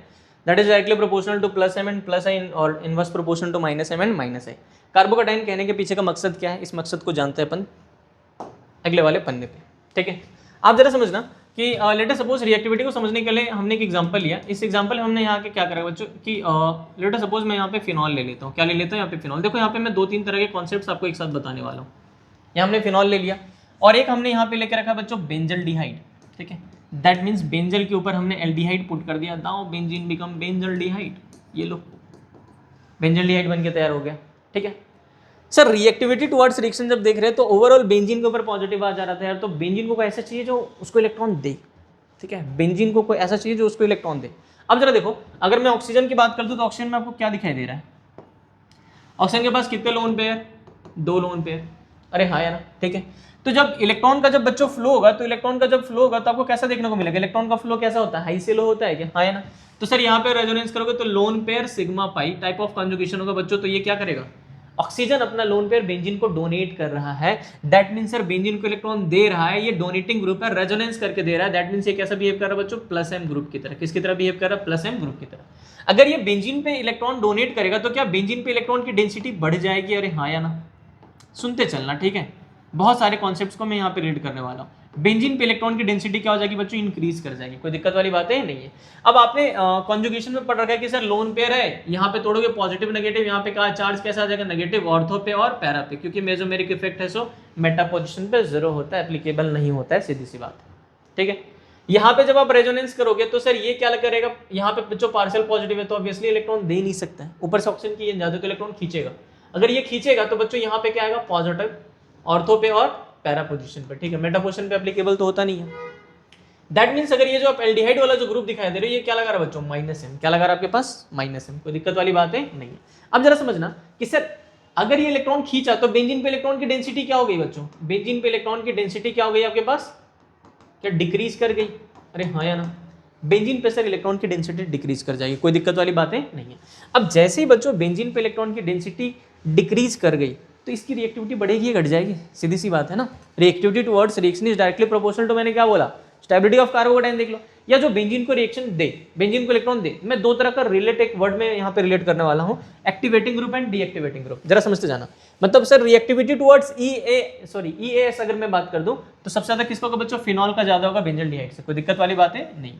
that is directly proportional to +M and +I और inverse proportional to -M and -I। Carbocation कहने के पीछे का मकसद क्या है? इस मकसद को जानते हैं अपन अगले वाले पन्ने पे, ठीक है। आप जरा समझना कि लेट अस सपोज रिएक्टिविटी को समझने के लिए हमने एक एग्जांपल लिया। इस एग्जांपल में हमने यहाँ के क्या करा बच्चों कि लेट अस सपोज मैं यहाँ पे फिनॉल ले लेता हूँ। क्या ले लेता हूँ यहाँ पे? फिनॉल। देखो यहाँ पे मैं 2-3 तरह के कॉन्सेप्ट्स आपको एक साथ बताने वाला हूँ। यहाँ हमने फिनॉल ले लिया और एक हमने यहाँ पे लेकर रखा बच्चों बेंजल डिहाइड, ठीक है। दैट मीन्स बेंजल के ऊपर हमने एल्डिहाइड पुट कर दिया, नाउ बेंजीन बिकम बेंजल डिहाइड। ये लो बेंजल डिहाइड बन के तैयार हो गया, ठीक है। सर रिएक्टिविटी टुवर्ड्स रिएक्शन जब देख रहे हैं तो ओवरऑल बेंजीन के ऊपर पॉजिटिव आ जा रहा था यार, तो बेंजीन को कोई ऐसा चाहिए जो उसको इलेक्ट्रॉन दे, ठीक है। बेंजीन को कोई ऐसा चाहिए जो उसको इलेक्ट्रॉन दे। अब जरा देखो, अगर मैं ऑक्सीजन की बात कर दूं तो ऑक्सीजन में आपको क्या दिखाई दे रहा है? ऑक्सीजन के पास कितने लोन पेयर? 2 lone pair. अरे हाँ यार, ठीक है। तो जब इलेक्ट्रॉन का जब बच्चों फ्लो होगा तो इलेक्ट्रॉन का जब फ्लो होगा तो आपको कैसा देखने को मिलेगा? इलेक्ट्रॉन का फ्लो कैसा होता है? हाई से लो होता है क्या? हाँ या ना? तो सर यहाँ पे रेजोनेंस करोगे तो lone pair sigma pi type of conjugation होगा बच्चों। तो ये क्या करेगा? ऑक्सीजन अपना लोन पेयर बेंजीन को डोनेट कर रहा है, दैट मींस सर बेंजीन को इलेक्ट्रॉन दे रहा है, ये डोनेटिंग ग्रुप है, रेजोनेंस करके दे रहा है, दैट मींस ये कैसा बिहेव कर रहा है बच्चों? +M ग्रुप की तरह। किसकी तरह बिहेव कर रहा है? +M ग्रुप की तरह। अगर ये बेंजीन पे इलेक्ट्रॉन डोनेट करेगा तो क्या बेंजीन पे इलेक्ट्रॉन की डेंसिटी बढ़ जाएगी? अरे हाँ या ना? सुनते चलना, ठीक है। बहुत सारे कॉन्सेप्ट्स को मैं यहाँ पे रीड करने वाला हूँ। बेंजीन पे इलेक्ट्रॉन की डेंसिटी क्या हो जाएगी बच्चों? इंक्रीज कर जाएगी। कोई दिक्कत वाली बात है? नहीं है। अब आपने कॉन्जुगेशन में पढ़ रखा है कि सर लोन पेयर है, यहाँ पे तोड़ोगे पॉजिटिव नेगेटिव, यहाँ पे कहा चार्ज कैसा आ जाएगा? नेगेटिव, ऑर्थो पे और पैरा पे, क्योंकि मेसोमेरिक इफेक्ट है सो मेटा पोजिशन पे 0 होता है, एप्लीकेबल नहीं होता है, सीधी सी बात है, ठीक है। यहाँ पे जब आप रेजोनेंस करोगे तो सर ये क्या करेगा? यहाँ पे जो पार्शियल पॉजिटिव है तो ऑब्वियसली इलेक्ट्रॉन दे नहीं सकता है, ऊपर से ऑक्सीजन की ज्यादा तो इलेक्ट्रॉन खींचेगा। अगर ये खींचेगा तो बच्चों यहाँ पे क्या आएगा? पॉजिटिव, ऑर्थो पे और पैरा पोजीशन पे, ठीक है। मेटा पोजीशन पे एप्लीकेबल तो होता नहीं है। दैट मींस अगर ये जो आप एल्डिहाइड वाला जो ग्रुप दिखाई दे रहे हो, ये क्या लगा रहा है बच्चों? -M। क्या लगा रहा है आपके पास? -M। कोई दिक्कत वाली बात है? नहीं है। अब जरा समझना कि सर अगर ये इलेक्ट्रॉन खींचा तो बेंजीन पे इलेक्ट्रॉन की डेंसिटी क्या हो गई बच्चों? बेंजीन पे इलेक्ट्रॉन की डेंसिटी क्या हो गई आपके पास? क्या डिक्रीज कर गई? अरे हाँ या ना? बेंजीन पे सर इलेक्ट्रॉन की डेंसिटी डिक्रीज कर जाएगी, कोई दिक्कत वाली बातें नहीं है। अब जैसे ही बच्चों बेंजीन पे इलेक्ट्रॉन की डेंसिटी डिक्रीज कर गई तो इसकी रिएक्टिविटी बढ़ेगी या घट जाएगी? सीधी सी बात है ना। Reactivity towards reaction is directly proportional to, मैंने क्या बोला? स्टेबिलिटी ऑफ कार्बोकटायन देख लो, या जो बेंजीन को रिएक्शन दे, बेंजीन को इलेक्ट्रॉन दे। मैं 2 तरह का रिलेट एक वर्ड में यहाँ पे रिलेट करने वाला हूँ, activating group and deactivating group. जरा समझते जाना। मतलब सर रिएक्टिविटी टुवर्ड्स EAS अगर मैं बात कर दूं तो सबसे ज्यादा किसका होगा बच्चों? फिनॉल का ज्यादा होगा बेंजल डिहाइड से। कोई दिक्कत वाली बात है? नहीं।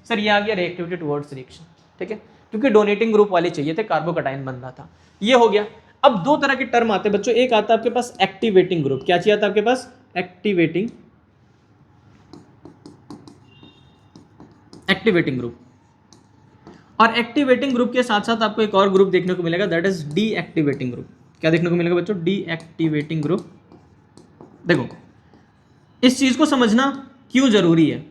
सर ये आ गया रिएक्टिविटी टुवर्ड्स रिएक्शन, ठीक है। क्योंकि डोनेटिंग ग्रुप वाले चाहिए थे, कार्बोकैटायन बन रहा था। ये हो गया। अब दो तरह के टर्म आते हैं बच्चों, एक आता है आपके पास एक्टिवेटिंग ग्रुप। क्या चाहिए था आपके पास? Activating group. और एक्टिवेटिंग ग्रुप के साथ साथ आपको एक और ग्रुप देखने को मिलेगा, दैट इज डीएक्टिवेटिंग ग्रुप। क्या देखने को मिलेगा बच्चों? Deactivating group. देखो इस चीज को समझना क्यों जरूरी है।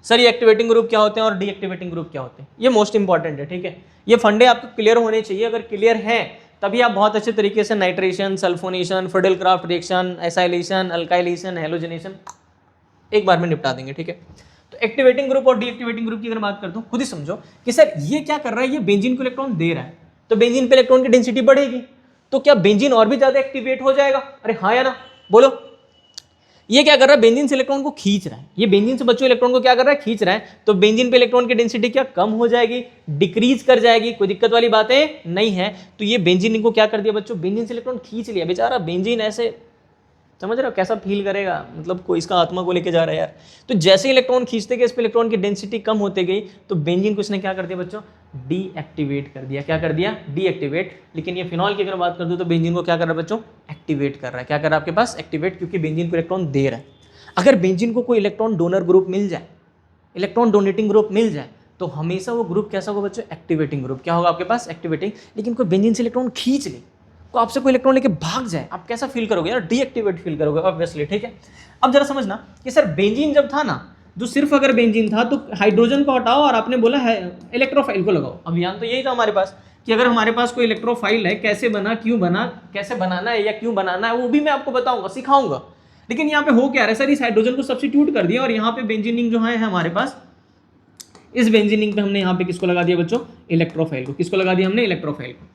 सर ये एक्टिवेटिंग ग्रुप क्या होते हैं और डीएक्टिवेटिंग ग्रुप क्या होते हैं, ये मोस्ट इंपॉर्टेंट है, ठीक है। ये फंडे आपको क्लियर होने चाहिए। अगर क्लियर है तभी आप बहुत अच्छे तरीके से nitration, sulphonation, Friedel Crafts reaction, acylation, alkylation, halogenation एक बार में निपटा देंगे, ठीक है। तो एक्टिवेटिंग ग्रुप और डीएक्टिवेटिंग ग्रुप की अगर बात करता हूं, खुद ही समझो कि सर ये क्या कर रहा है, ये बेंजीन को इलेक्ट्रॉन दे रहा है, तो बेंजीन पे इलेक्ट्रॉन की डेंसिटी बढ़ेगी, तो क्या बेंजीन और भी ज्यादा एक्टिवेट हो जाएगा? अरे हाँ या ना, बोलो। ये क्या कर रहा है? बेंजीन से इलेक्ट्रॉन को खींच रहा है। ये बेंजीन से बच्चों इलेक्ट्रॉन को क्या कर रहा है? खींच रहा है। तो बेंजीन पे इलेक्ट्रॉन की डेंसिटी क्या कम हो जाएगी, डिक्रीज कर जाएगी, कोई दिक्कत वाली बातें नहीं है। तो ये बेंजीन को क्या कर दिया बच्चों? बेंजीन से इलेक्ट्रॉन खींच लिया। बेचारा बेंजीन ऐसे, समझ रहे हो कैसा फील करेगा, मतलब कोई इसका आत्मा को लेके जा रहा है यार। तो जैसे इलेक्ट्रॉन खींचते गए, इस पे इलेक्ट्रॉन की डेंसिटी कम होते गई, तो बेंजीन को इसने क्या कर दिया बच्चों? डीएक्टिवेट कर दिया। क्या कर दिया? डीएक्टिवेट। लेकिन ये फिनॉल की अगर बात कर दूं तो बेंजीन को क्या कर रहा है बच्चों? एक्टिवेट कर रहा है। क्या कर रहा है आपके पास? एक्टिवेट, क्योंकि बेंजीन को इलेक्ट्रॉन दे रहा है। अगर बेंजीन को कोई इलेक्ट्रॉन डोनर ग्रुप मिल जाए, इलेक्ट्रॉन डोनेटिंग ग्रुप मिल जाए, तो हमेशा वो ग्रुप कैसा होगा बच्चों? Activating group. क्या होगा आपके पास? एक्टिवेटिंग। लेकिन कोई बेंजीन से इलेक्ट्रॉन खींच ले, को आपसे कोई इलेक्ट्रॉन लेके भाग जाए, आप कैसा फील करोगे यार? डीएक्टिवेट फील करोगे ऑब्वियसली, ठीक है। अब जरा समझना कि सर बेंजीन जब था ना, जो सिर्फ अगर बेंजीन था तो हाइड्रोजन को हटाओ और आपने बोला है इलेक्ट्रोफाइल को लगाओ। अभियान तो यही था हमारे पास कि अगर हमारे पास कोई इलेक्ट्रोफाइल है, कैसे बना, क्यों बना, कैसे बनाना है या क्यों बनाना है, वो भी मैं आपको बताऊंगा, सिखाऊंगा। लेकिन यहाँ पे हो क्या रहा है सर? इस हाइड्रोजन को सब्स्टिट्यूट कर दिया और यहाँ पे बेंजीनिंग जो है हमारे पास, इस बेंजीनिंग पे हमने यहाँ पे किसको लगा दिया बच्चों? इलेक्ट्रोफाइल को। किसको लगा दिया हमने? इलेक्ट्रोफाइल को।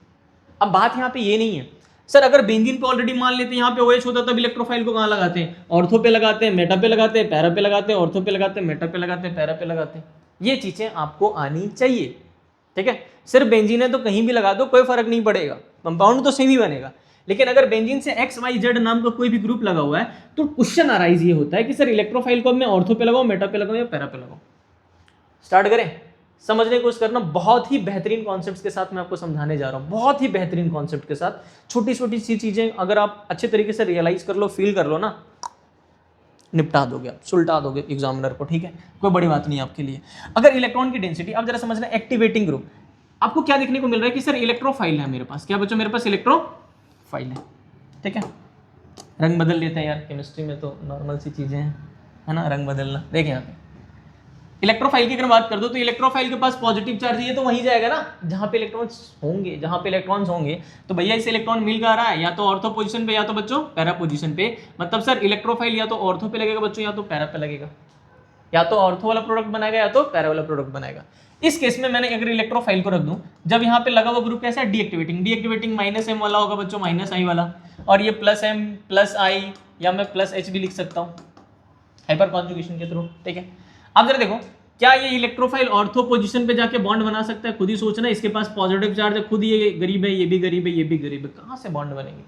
अब बात यहाँ पे ये नहीं है सर, अगर बेंजीन पे ऑलरेडी मान लेते हैं यहाँ पे OH होता, तब इलेक्ट्रोफाइल को कहाँ लगाते हैं? ऑर्थो पे लगाते हैं, मेटा पे लगाते हैं, पैरा पे लगाते हैं, ऑर्थो पे लगाते हैं, मेटा पे लगाते हैं, पैरा पे लगाते हैं। ये चीजें आपको आनी चाहिए, ठीक है। सिर्फ बेंजीन है तो कहीं भी लगा दो, कोई फर्क नहीं पड़ेगा, कंपाउंड तो सेम ही बनेगा। लेकिन अगर बेंजीन से XYZ नाम का कोई भी ग्रुप लगा हुआ है, तो क्वेश्चन अराइज ये होता है कि सर इलेक्ट्रोफाइल को अब मैं ऑर्थो पे लगाऊं, मेटा पे लगाऊं या पैरा पे लगाऊं। स्टार्ट करें, समझने की कोशिश करना। बहुत ही बेहतरीन कॉन्सेप्ट्स के साथ मैं आपको समझाने जा रहा हूँ, बहुत ही बेहतरीन कॉन्सेप्ट के साथ। छोटी छोटी सी चीजें अगर आप अच्छे तरीके से रियलाइज कर लो, फील कर लो ना, निपटा दोगे आप, सुलटा दोगे एग्जामिनर को, ठीक है। कोई बड़ी बात नहीं आपके लिए। अगर इलेक्ट्रॉन की डेंसिटी, अब जरा समझना, एक्टिवेटिंग ग्रुप आपको क्या देखने को मिल रहा है कि सर इलेक्ट्रोफाइल है मेरे पास। क्या बच्चों? मेरे पास इलेक्ट्रोफाइल है, ठीक है। रंग बदल लेते हैं यार, केमिस्ट्री में तो नॉर्मल सी चीजें हैं, है ना, रंग बदलना। देखें यहाँ पे इलेक्ट्रोफाइल की अगर बात कर दो, तो इलेक्ट्रोफाइल के पास पॉजिटिव चार्ज है, तो वहीं जाएगा ना जहां पे इलेक्ट्रॉन्स होंगे। जहां पे इलेक्ट्रॉन्स होंगे तो भैया इसे इलेक्ट्रॉन मिल कहाँ रहा है? या तो ऑर्थो पोजीशन पे या तो बच्चों पैरा पोजीशन पे। मतलब सर इलेक्ट्रोफाइल या तो ऑर्थो पे लगेगा बच्चों, या तो पैरा पे लगेगा। या तो ऑर्थो वाला प्रोडक्ट बनाएगा या तो पैरा वाला प्रोडक्ट बनाएगा। इस केस में मैंने अगर इलेक्ट्रोफाइल को रख दूं, जब यहाँ पे लगा हुआ ग्रुप कैसा है? डीएक्टिवेटिंग। डीएक्टिवेटिंग -M वाला होगा बच्चों, -I वाला, और ये +M +I या मैं +H भी लिख सकता हूँ हाइपर कॉन्जुगेशन के थ्रू, ठीक है। अब जरा देखो, क्या ये इलेक्ट्रोफाइल ऑर्थो पोजीशन पे जाके बॉन्ड बना सकता है? खुद ही सोचना, इसके पास पॉजिटिव चार्ज है, खुद ये गरीब है, ये भी गरीब है, ये भी गरीब है, कहां से बॉन्ड बनेंगे?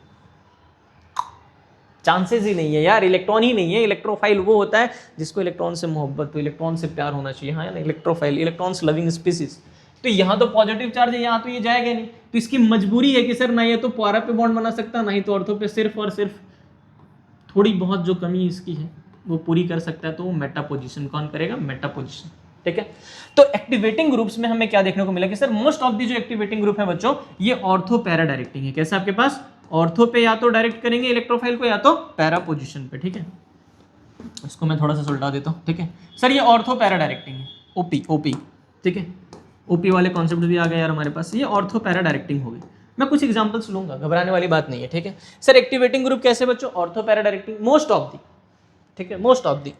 चांसेस ही नहीं है यार, इलेक्ट्रॉन ही नहीं है। इलेक्ट्रोफाइल वो होता है जिसको इलेक्ट्रॉन से मोहब्बत हो, इलेक्ट्रॉन से प्यार होना चाहिए, हाँ ना। Electrophile, electrons loving species. तो यहाँ तो पॉजिटिव चार्ज है, यहाँ तो ये जाएगा नहीं, तो इसकी मजबूरी है कि सर ना ये तो पैरा पे बॉन्ड बना सकता, ना ही तो ऑर्थो पे। सिर्फ और सिर्फ थोड़ी बहुत जो कमी इसकी है वो पूरी कर सकता है, तो वो मेटा पोजिशन। कौन करेगा? मेटा पोजिशन, ठीक है। तो एक्टिवेटिंग ग्रुप्स में हमें क्या देखने को मिला कि सर मोस्ट ऑफ दी जो एक्टिवेटिंग ग्रुप है बच्चों, ये ऑर्थो पैरा डायरेक्टिंग है। कैसे आपके पास? ऑर्थो पे या तो डायरेक्ट करेंगे इलेक्ट्रोफाइल को, या तो पैरा पोजीशन पे, ठीक है। इसको मैं थोड़ा सा सुलटा देता हूँ, ठीक है। सर ये ऑर्थो पैरा डायरेक्टिंग है, ओपी, ठीक है। ओपी वाले कॉन्सेप्ट भी आ गए यार हमारे पास। ये ऑर्थो पैरा डायरेक्टिंग हो गई। मैं कुछ एग्जांपल्स लूंगा, घबराने वाली बात नहीं है, ठीक है। सर एक्टिवेटिंग ग्रुप कैसे बच्चों? Ortho para directing, most of the, ठीक है, मोस्ट ऑफ दी।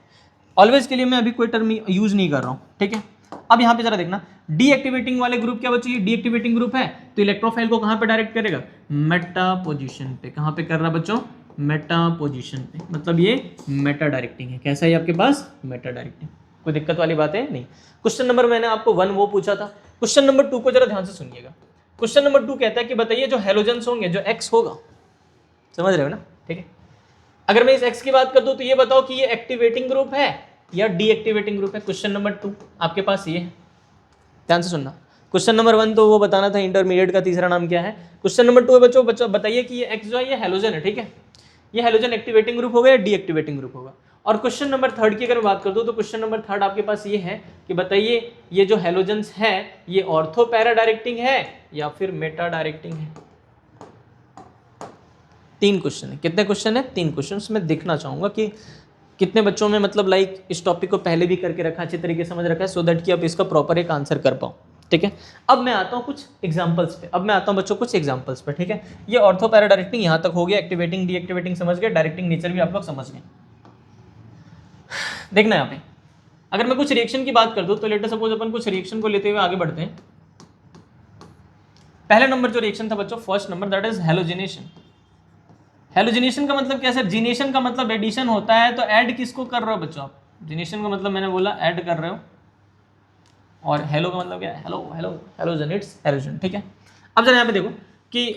ऑलवेज के लिए मैं अभी कोई टर्म यूज नहीं कर रहा हूँ, ठीक है। अब यहाँ पे जरा देखना, डीएक्टिवेटिंग वाले ग्रुप क्या बच्चों? ये डीएक्टिवेटिंग ग्रुप है, तो इलेक्ट्रोफाइल को कहाँ पे डायरेक्ट करेगा? मेटा पोजीशन पे। कहाँ पे कर रहा बच्चों? मेटा पोजीशन पे। मतलब ये मेटा डायरेक्टिंग है। कैसा है आपके पास? Meta directing. कोई दिक्कत वाली बात है नहीं। क्वेश्चन नंबर मैंने आपको 1 वो पूछा था। क्वेश्चन नंबर 2 को जरा ध्यान से सुनिएगा। क्वेश्चन नंबर 2 कहता है कि बताइए जो हेलोजेंस होंगे, जो X होगा, समझ रहे हो ना, ठीक है। अगर मैं इस X की बात कर दूं तो ये बताओ कि ये एक्टिवेटिंग ग्रुप है या डीएक्टिवेटिंग ग्रुप है। क्वेश्चन नंबर 2 आपके पास ये है, ध्यान से सुनना। क्वेश्चन नंबर 1 तो वो बताना था इंटरमीडिएट का तीसरा नाम क्या है। क्वेश्चन नंबर 2 है बच्चों बताइए कि ये एक्स जो है ये हेलोजन है, ठीक है, ये हेलोजन एक्टिवेटिंग ग्रुप होगा या डीएक्टिवेटिंग ग्रुप होगा। और क्वेश्चन नंबर 3 की अगर मैं बात कर दूं तो क्वेश्चन नंबर 3 आपके पास ये है कि बताइए ये जो हेलोजेंस है ये ऑर्थो पैरा डायरेक्टिंग है या फिर मेटा डायरेक्टिंग है। 3 क्वेश्चन है। कितने क्वेश्चन है? 3 क्वेश्चन। मैं देखना चाहूंगा कि कितने बच्चों में मतलब लाइक इस टॉपिक को पहले भी करके रखा, अच्छी तरीके से समझ रखा है, सो दैट कि आप इसका प्रॉपर एक आंसर कर पाओ, ठीक है। अब मैं आता हूँ कुछ एग्जांपल्स पे, बच्चों कुछ एग्जांपल्स पे, ठीक है। ये ऑर्थो पैरा डायरेक्टिंग यहाँ तक हो गया, एक्टिवेटिंग डीएक्टिवेटिंग समझ गए, डायरेक्टिंग नेचर भी आप लोग समझ गए। देखना यहाँ पे अगर मैं कुछ रिएक्शन की बात कर दूं तो लेट सपोज अपन कुछ रिएक्शन को लेते हुए आगे बढ़ते हैं। पहले नंबर जो रिएक्शन था बच्चों, first number, that is halogenation. Halogenation का मतलब क्या सर? जीनेशन का मतलब एडिशन होता है, तो ऐड किसको कर रहे हो बच्चों आप? जीनेशन का मतलब मैंने बोला ऐड कर रहे हो, और हेलो का मतलब क्या है? Hello hello halogen, it's halogen, ठीक है। अब जरा यहाँ पे देखो कि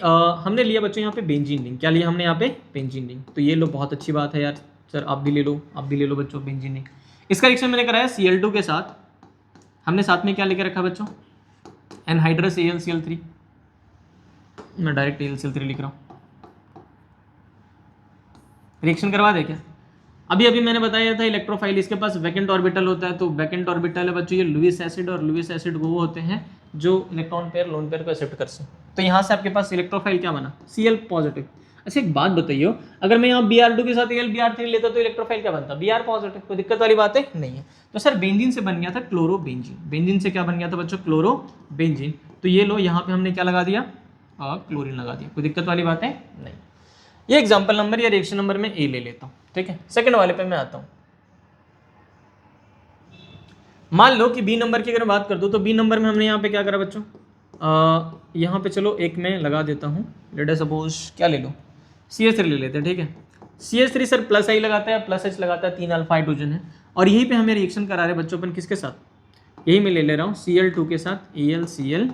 हमने लिया बच्चों यहाँ पे बेंजीन रिंग। क्या लिया हमने यहाँ पे? Benzene ring. तो ये लो, बहुत अच्छी बात है यार सर, आप भी ले लो, आप भी ले लो बच्चों बेंजीन रिंग। इसका रिएक्शन मैंने कराया Cl2 के साथ, हमने साथ में क्या लेके रखा बच्चों? Anhydrous AlCl3। मैं डायरेक्ट AlCl3 लिख रहा हूँ। रिएक्शन करवा दे क्या? अभी मैंने बताया था इलेक्ट्रोफाइल, इसके पास वैकेंट ऑर्बिटल होता है, तो वैकेंट ऑर्बिटल है बच्चों ये लुईस एसिड, और लुईस एसिड वो होते हैं जो इलेक्ट्रॉन पेयर लोन पेयर को एक्सेप्ट कर सकते। तो यहाँ से आपके पास इलेक्ट्रोफाइल क्या बना? Cl positive. अच्छा एक बात बताइए, अगर मैं यहाँ Br2 के साथ Br3 लेता तो इलेक्ट्रोफाइल क्या बनता? Br positive. कोई दिक्कत वाली बात है? नहीं है। तो सर बेंजीन से बन गया था क्लोरोबेंजीन। बेंजीन से क्या बन गया था बच्चों? क्लोरोबेंजीन। तो ये लो, यहाँ पे हमने क्या लगा दिया? क्लोरीन लगा दिया। कोई दिक्कत वाली बात है? नहीं। ये एग्जाम्पल नंबर या रिएक्शन नंबर में ए ले लेता हूँ, ठीक है। सेकंड वाले पे मैं आता हूँ। मान लो कि बी नंबर की अगर बात कर दूँ तो बी नंबर में हमने यहाँ पे क्या करा बच्चों? यहाँ पे चलो एक में लगा देता हूँ, लेट अस सपोज क्या ले लो? CH3 ले लेते हैं, ठीक है। CH3 सर प्लस आई लगाता है, प्लस H लगाता है, 3 अल्फा हाइड्रोजन है, और यहीं पे हमें रिएक्शन करा रहे हैं बच्चों अपन किसके साथ? यही मैं ले रहा हूँ Cl2 के साथ AlCl3।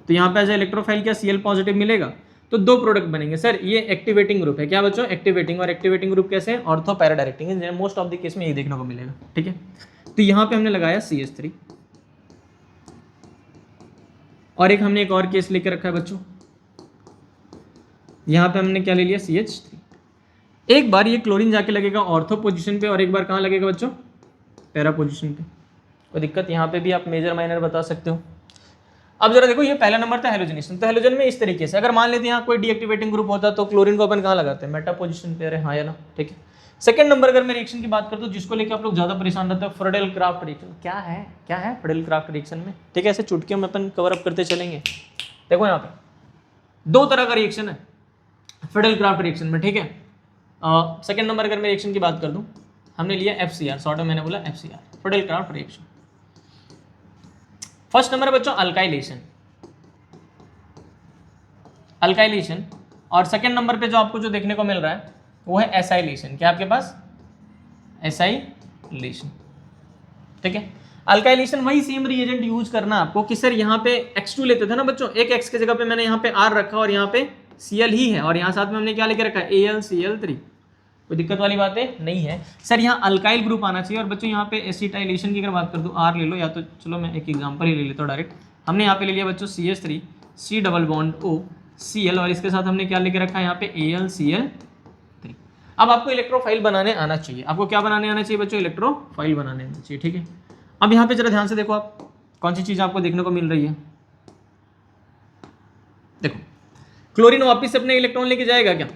तो यहाँ पे एज इलेक्ट्रोफाइल क्या Cl पॉजिटिव मिलेगा, तो 2 प्रोडक्ट बनेंगे। सर ये एक्टिवेटिंग ग्रुप है, क्या बच्चों? एक्टिवेटिंग। और एक्टिवेटिंग ग्रुप कैसे है? ऑर्थो पैरा डायरेक्टिंग है, मोस्ट ऑफ द केस में ये देखने को मिलेगा, ठीक है। तो यहाँ पे हमने लगाया CH3, और हमने एक और केस लेकर रखा है बच्चों, यहाँ पे हमने क्या ले लिया? CH3। एक बार ये क्लोरीन जाके लगेगा ऑर्थो पोजीशन पे, और एक बार कहाँ लगेगा बच्चों? पैरा पोजीशन पे। कोई दिक्कत? यहाँ पे भी आप मेजर माइनर बता सकते हो। अब जरा देखो, ये पहला नंबर था हेलोजनेशन। तो हेलोजन में इस तरीके से अगर मान लेते हैं यहाँ कोई डीएक्टिवेटिंग ग्रुप होता तो क्लोरीन को अपन कहाँ लगाते हैं? मेटा पोजीशन पे। अरे हाँ या ना, ठीक है। सेकंड नंबर अगर मैं रिएक्शन की बात करता हूँ जिसको लेकर आप लोग ज्यादा परेशान रहते हैं, फ्रेडल क्राफ्ट रिएक्शन। क्या है फ्रेडल क्राफ्ट रिएक्शन में? ठीक है, ऐसे चुटकियों में अपन कवर अप करते चलेंगे। देखो यहाँ पे 2 तरह का रिएक्शन है फ्रेडल क्राफ्ट रिएक्शन में, ठीक है। सेकंड नंबर अगर मैं रिएक्शन की बात कर दूं, हमने लिया FCR, शॉर्ट में मैंने बोला FCR, Friedel craft reaction. First number बच्चों अल्काइलेशन, और सेकंड नंबर पे जो आपको जो देखने को मिल रहा है वो है एसाइलेशन। क्या आपके पास? एसाइलेशन, ठीक है। अल्काइलेशन वही सेम रिएजेंट यूज करना आपको कि सर यहाँ पे X2 लेते थे ना बच्चों, एक X की जगह पे मैंने यहाँ पे R रखा और यहाँ पे Cl ही है, और यहाँ साथ में हमने क्या लेके रखा है? AlCl3। कोई दिक्कत वाली बात है? नहीं है। सर यहाँ अल्काइल ग्रुप आना चाहिए, और बच्चों यहाँ पे एसिटाइलेशन की अगर बात कर दूँ, R ले लो, या तो चलो मैं एक एग्जाम्पल ही ले लेता हूँ डायरेक्ट। हमने यहाँ पे ले लिया बच्चों CH3, C double bond O Cl, और इसके साथ हमने क्या लेके रखा है यहाँ पे? AlCl3। अब आपको इलेक्ट्रोफाइल बनाने आना चाहिए। आपको क्या बनाने आना चाहिए बच्चों? इलेक्ट्रोफाइल बनाने आना चाहिए, ठीक है। अब यहाँ पे जरा ध्यान से देखो, आप कौन सी चीज़ आपको देखने को मिल रही है? देखो क्लोरीन वापस से अपने इलेक्ट्रॉन लेके जाएगा क्या?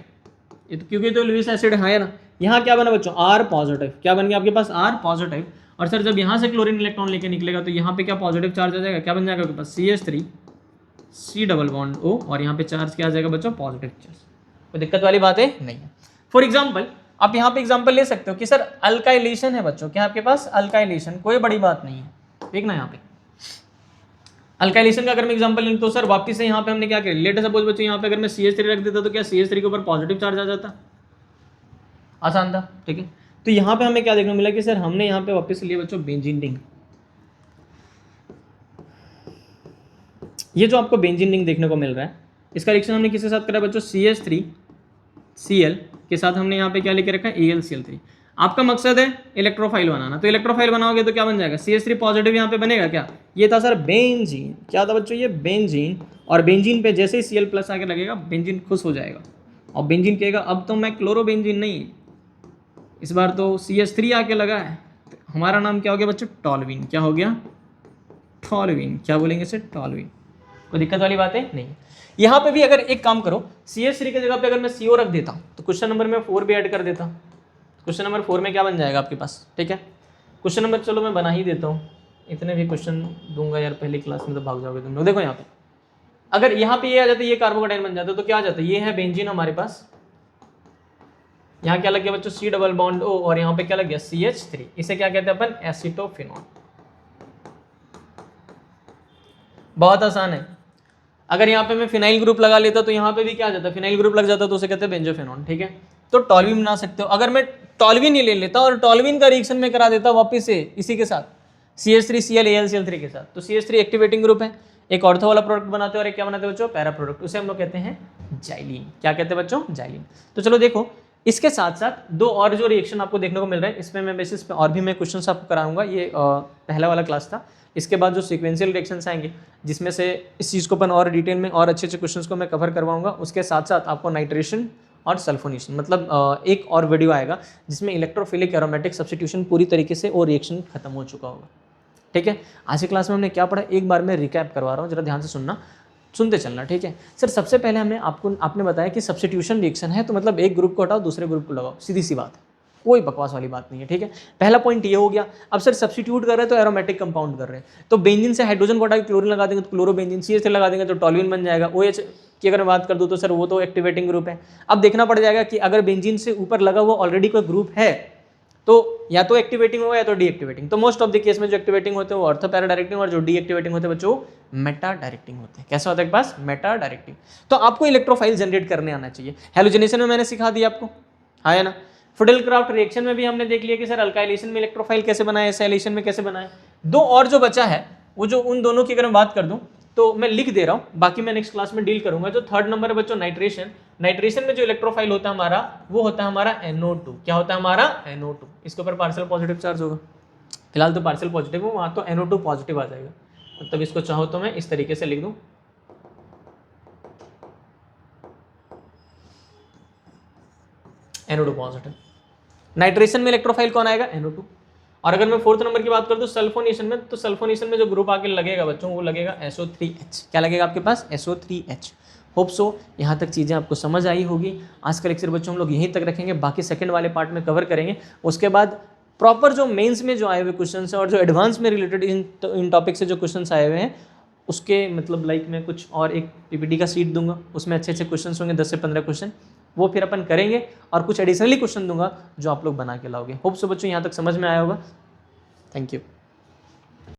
ये तो क्योंकि तो लुईस एसिड है ना। यहाँ क्या बना बच्चों? R positive. क्या बन गया आपके पास? R positive. और सर जब यहाँ से क्लोरीन इलेक्ट्रॉन लेके निकलेगा तो यहाँ पे क्या पॉजिटिव चार्ज आ जाएगा? क्या बन जाएगा आपके पास? CH3 C double bond O, और यहाँ पे चार्ज क्या आ जाएगा बच्चों? Positive charge. कोई दिक्कत वाली बात है? नहीं है। फॉर एग्जाम्पल आप यहाँ पे एग्जाम्पल ले सकते हो कि सर अल्काइलेशन है बच्चों, क्या आपके पास? अल्काइलेशन, कोई बड़ी बात नहीं है। देखना यहाँ पे अल्काइलेशन का अगर मैं एग्जांपल लूं तो सर वापस से यहाँ पे हमने क्या किया? लेट सपोज बच्चों यहाँ पे अगर मैं CH3 रख देता तो क्या CH3 के ऊपर पॉजिटिव चार्ज आ जाता? आसान था, ठीक है। तो यहाँ पे हमें क्या देखने को मिला कि सर हमने यहाँ पे वापस लिए बच्चों बेंजीन रिंग। ये जो आपको बेंजीन रिंग देखने को मिल रहा है, इसका रिएक्शन हमने किसके साथ करा बच्चों? CH3 Cl के साथ हमने यहाँ पे क्या लेके रखा है? AlCl3। आपका मकसद है इलेक्ट्रोफाइल बनाना, तो इलेक्ट्रोफाइल बनाओगे तो क्या बन जाएगा, CH3 पॉजिटिव यहाँ पे बनेगा क्या, ये था सर बेंजीन, क्या था बच्चों ये बेंजीन, और बेंजीन पे जैसे ही Cl प्लस आके लगेगा बेंजीन खुश हो जाएगा और बेंजीन कहेगा अब तो मैं क्लोरोबेंजीन नहीं, इस बार तो CH3 आके लगा है, तो हमारा नाम क्या हो गया बच्चों, टॉल्यूइन, क्या हो गया, टॉल्यूइन, क्या बोलेंगे इसे, टॉल्यूइन। कोई दिक्कत वाली बात है नहीं। यहाँ पे भी अगर एक काम करो, CH3 की जगह पे अगर मैं CO रख देता तो क्वेश्चन नंबर में 4 भी ऐड कर देता, क्वेश्चन नंबर 4 में क्या बन जाएगा आपके पास, ठीक है। क्वेश्चन नंबर चलो मैं बना ही देता हूँ, इतने भी क्वेश्चन दूंगा यार पहली क्लास में तो भाग जाओगे तुम लोग। देखो यहाँ पे अगर यहाँ पे ये आ जाता, ये कार्बोकेटाइन बन जाता तो क्या आ जाता, ये है बेंजीन हमारे पास, यहाँ क्या लग गया बच्चों C डबल बॉन्ड O, और यहाँ पे क्या लग गया CH3, इसे क्या कहते हैं अपन, एसिटोफिनॉल। बहुत आसान है। अगर यहाँ पे मैं फिनाइल ग्रुप लगा लेता तो यहाँ पे भी क्या आ जाता, फिनाइल ग्रुप लग जाता तो उसे कहते हैं बेंजोफिनॉल, ठीक है। तो टॉल्यूइन बना सकते हो। अगर मैं टॉल्यूइन ही ले लेता और टॉल्यूइन का रिएक्शन में करा देता वापस से इसी के साथ CH3Cl AlCl3 के साथ, तो CH3 एक्टिवेटिंग ग्रुप है, एक ऑर्थो वाला प्रोडक्ट बनाते हैं और एक क्या बनाते हैं बच्चों, पैरा प्रोडक्ट, उसे हम लोग कहते हैं जाइलीन। क्या कहते हैं बच्चों, जाइलीन। तो चलो देखो इसके साथ साथ दो और जो रिएक्शन आपको देखने को मिल रहा है, इसमें मैं बेसिस पे और भी मैं क्वेश्चंस आपको कराऊंगा, ये पहला वाला क्लास था। इसके बाद जो सीक्वेंशियल रिएक्शंस आएंगे जिसमें से इस चीज़ को अपन और डिटेल में और अच्छे अच्छे क्वेश्चंस को मैं कवर करवाऊंगा। उसके साथ साथ आपको नाइट्रेशन और सल्फोनेशन, मतलब एक और वीडियो आएगा जिसमें इलेक्ट्रोफिलिक एरोमेटिक सब्स्टिट्यूशन पूरी तरीके से और रिएक्शन खत्म हो चुका होगा, ठीक है। आज की क्लास में हमने क्या पढ़ा, एक बार मैं रिकैप करवा रहा हूँ, जरा ध्यान से सुनना, सुनते चलना, ठीक है। सर सबसे पहले आपने बताया कि सब्स्टिट्यूशन रिएक्शन है तो मतलब एक ग्रुप को हटाओ दूसरे ग्रुप को लगाओ, सीधी सी बात है, कोई बकवास वाली बात नहीं है, ठीक है। पहला पॉइंट ये हो गया। अब सर सब्स्टिट्यूट कर रहे हैं तो एरोमेटिक कंपाउंड कर रहे हैं, तो बेंजीन से हाइड्रोजन को हटा के क्लोरीन लगा देंगे तो क्लोरोबेंजीन, CH3 लगा देंगे तो टॉल्यूइन बन जाएगा। OH की अगर बात कर दूं तो सर वो तो एक्टिवेटिंग ग्रुप है। अब देखना पड़ जाएगा कि अगर बेंजीन से ऊपर लगा हुआ ऑलरेडी कोई ग्रुप है तो या तो एक्टिवेटिंग होगा या तो डीएक्टिवेटिंग। तो मोस्ट ऑफ द केस में जो एक्टिवेटिंग होते हैं वो ऑर्थो पैरा डायरेक्टिंग, और जो डीएक्टिवेटिंग होते हैं बच्चों मेटा डायरेक्टिंग होते हैं। कैसा होता है पास, मेटा डायरेक्टिंग। तो आपको इलेक्ट्रोफाइल जनरेट करने आना चाहिए। हैलोजनेशन में मैंने सिखा दिया आपको, हाँ है ना। फिडेल-क्राफ्ट रिएक्शन में भी हमने देख लिया कि सर अल्काइलेशन में इलेक्ट्रोफाइल कैसे बनाए, एसाइलेशन में कैसे बनाए। दो और जो बचा है वो जो उन दोनों की अगर मैं बात कर दूं तो मैं लिख दे रहा हूं, बाकी मैं नेक्स्ट क्लास में डील करूंगा। जो थर्ड नंबर है बच्चों नाइट्रेशन, नाइट्रेशन में जो इलेक्ट्रोफाइल होता है हमारा वो होता है हमारा NO2। क्या होता है हमारा, NO2। इसके ऊपर पार्शियल पॉजिटिव चार्ज होगा, फिलहाल तो पार्शियल पॉजिटिव हो, वहां तो NO2 पॉजिटिव आ जाएगा। मतलब इसको चाहो तो मैं इस तरीके से लिख दूं, NO2 पॉजिटिव। नाइट्रेशन में इलेक्ट्रोफाइल कौन आएगा, NO2। और अगर मैं फोर्थ नंबर की बात करूं तो सल्फोनेशन में, तो सल्फोनेशन में जो ग्रुप आके लगेगा बच्चों वो लगेगा SO3H। क्या लगेगा आपके पास, SO3H। होप सो यहाँ तक चीज़ें आपको समझ आई होगी। आज का लेक्चर बच्चों हम लोग यहीं तक रखेंगे, बाकी सेकंड वाले पार्ट में कवर करेंगे। उसके बाद प्रॉपर जो मेंस में जो आए हुए क्वेश्चन है और जो एडवांस में रिलेटेड इन टॉपिक से जो क्वेश्चन आए हुए हैं उसके मतलब लाइक मैं कुछ और एक PPT का सीट दूंगा, उसमें अच्छे अच्छे क्वेश्चन होंगे, 10 से 15 क्वेश्चन, वो फिर अपन करेंगे और कुछ एडिशनली क्वेश्चन दूंगा जो आप लोग बना के लाओगे। होप सो बच्चों यहाँ तक समझ में आया होगा। Thank you.